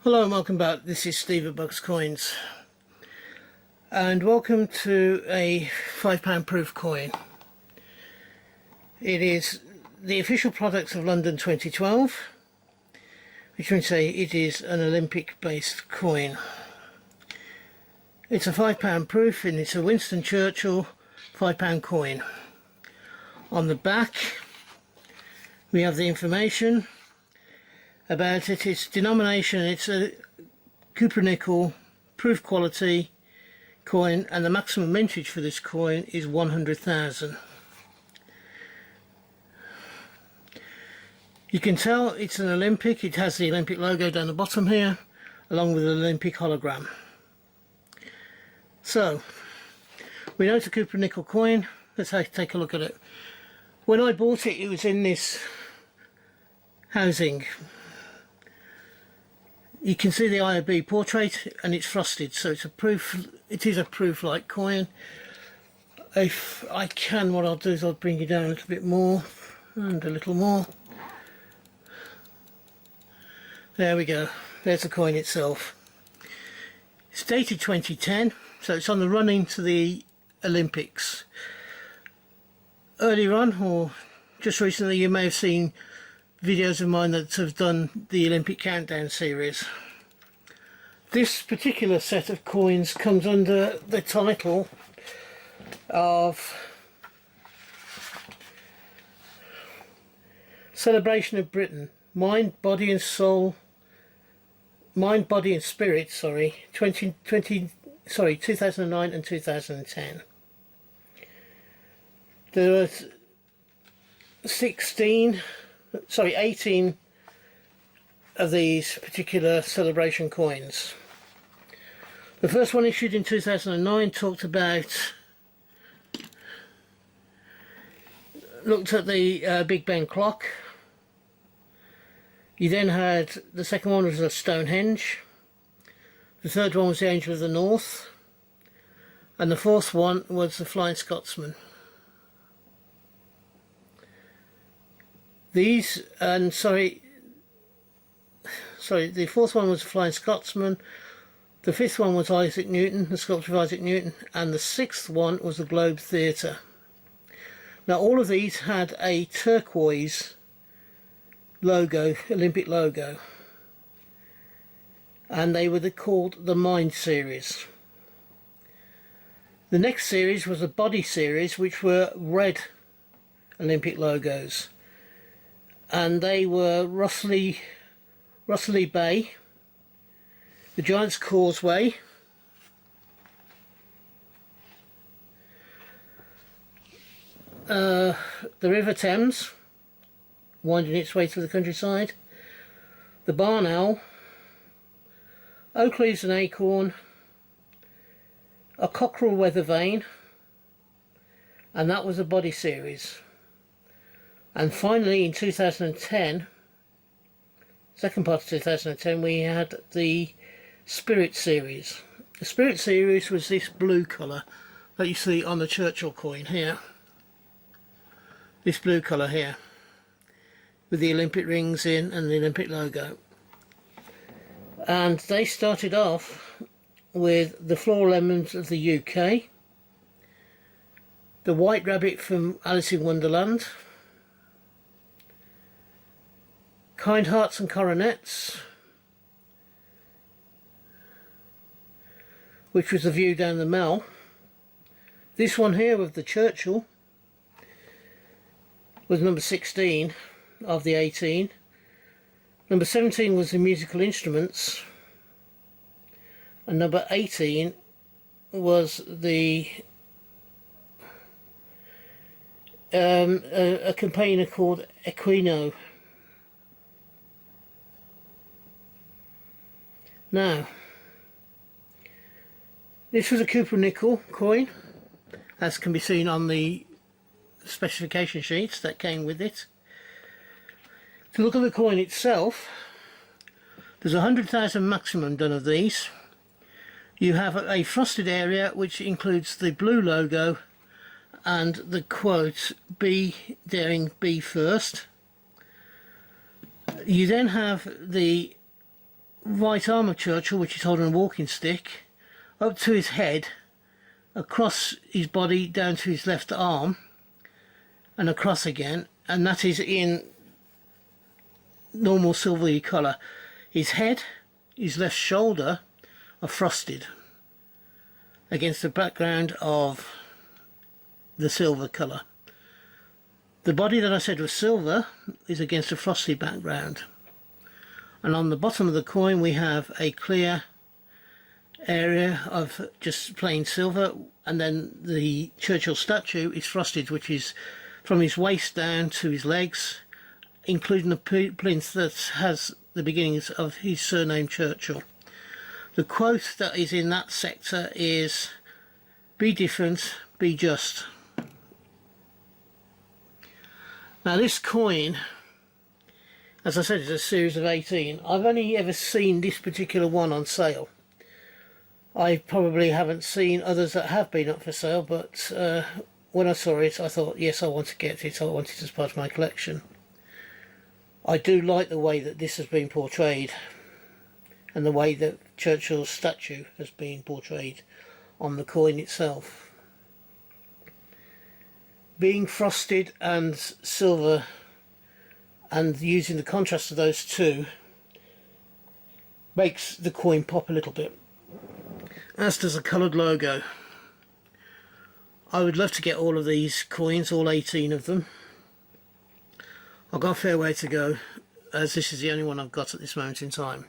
Hello and welcome back. This is Steve at Bugs Coins, and welcome to a £5 proof coin. It is the official product of London 2012, which means say it is an Olympic based coin. It's a £5 proof and it's a Winston Churchill £5 coin. On the back we have the information about it, its denomination. It's a copper nickel proof quality coin, and the maximum mintage for this coin is 100,000. You can tell it's an Olympic. It has the Olympic logo down the bottom here, along with an Olympic hologram. So we know it's a copper nickel coin. Let's take a look at it. When I bought it, it was in this housing. You can see the IOB portrait, and it's frosted, so it's a proof. It is a proof-like coin. If I can, what I'll do is I'll bring you down a little bit more, and a little more. There we go. There's the coin itself. It's dated 2010, so it's on the run into the Olympics. Earlier on, or just recently, you may have seen videos of mine that have done the Olympic Countdown series. This particular set of coins comes under the title of Celebration of Britain, Mind, Body and Spirit, 2009 and 2010. There was 18 of these particular celebration coins. The first one, issued in 2009, looked at the Big Ben clock. You then had the second one was a Stonehenge. The third one was the Angel of the North, and the fourth one was the Flying Scotsman. The fourth one was the Flying Scotsman, the fifth one was Isaac Newton, the sculpture of Isaac Newton, and the sixth one was the Globe Theatre. Now all of these had a turquoise logo, Olympic logo, and they were called the Mind series. The next series was the Body series, which were red Olympic logos, and they were Rossley Bay, the Giant's Causeway, the River Thames winding its way through the countryside, the Barn Owl, Oak Leaves and Acorn, a Cockerel Weather Vane, and that was a Body series. And finally in 2010, second part of 2010, we had the Spirit series. The Spirit series was this blue colour that you see on the Churchill coin here. This blue colour here, with the Olympic rings in and the Olympic logo. And they started off with the Floral Lemons of the UK, the White Rabbit from Alice in Wonderland, Kind Hearts and Coronets, which was the View Down the Mall. This one here with the Churchill was number 16 of the 18. Number 17 was the Musical Instruments, and number 18 was the a campaigner called Equino. Now, this was a copper nickel coin, as can be seen on the specification sheets that came with it. To look at the coin itself, there's 100,000 maximum done of these. You have a frosted area which includes the blue logo and the quote, "Be daring, be first." You then have the right arm of Churchill, which is holding a walking stick, up to his head, across his body down to his left arm, and across again, and that is in normal silvery colour. His head, his left shoulder are frosted against the background of the silver colour. The body that I said was silver is against a frosty background. And on the bottom of the coin we have a clear area of just plain silver, and then the Churchill statue is frosted, which is from his waist down to his legs, including a plinth that has the beginnings of his surname Churchill. The quote that is in that sector is, "Be different, be just." Now this coin, as I said, is a series of 18. I've only ever seen this particular one on sale. I probably haven't seen others that have been up for sale, but when I saw it I thought, yes, I want to get it, I want it as part of my collection. I do like the way that this has been portrayed, and the way that Churchill's statue has been portrayed on the coin itself. Being frosted and silver, and using the contrast of those two, makes the coin pop a little bit, as does a coloured logo. I would love to get all of these coins, all 18 of them. I've got a fair way to go, as this is the only one I've got at this moment in time.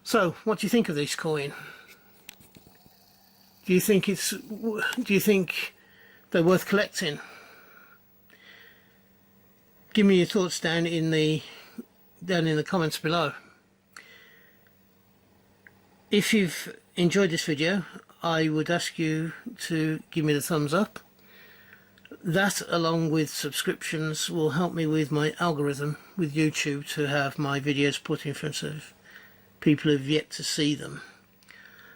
So, what do you think of this coin? Do you think they're worth collecting? Give me your thoughts down in the comments below. If you've enjoyed this video, I would ask you to give me the thumbs up. That, along with subscriptions, will help me with my algorithm with YouTube to have my videos put in front of people who've yet to see them.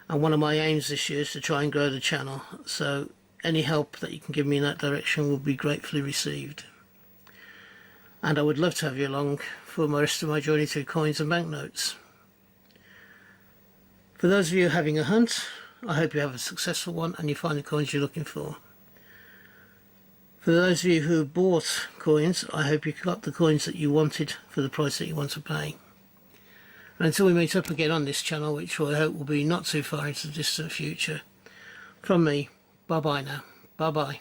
And one of my aims this year is to try and grow the channel, so any help that you can give me in that direction will be gratefully received. And I would love to have you along for the rest of my journey through coins and banknotes. For those of you having a hunt, I hope you have a successful one and you find the coins you're looking for. For those of you who have bought coins, I hope you got the coins that you wanted for the price that you want to pay. And until we meet up again on this channel, which I hope will be not too far into the distant future, from me, bye bye now. Bye bye.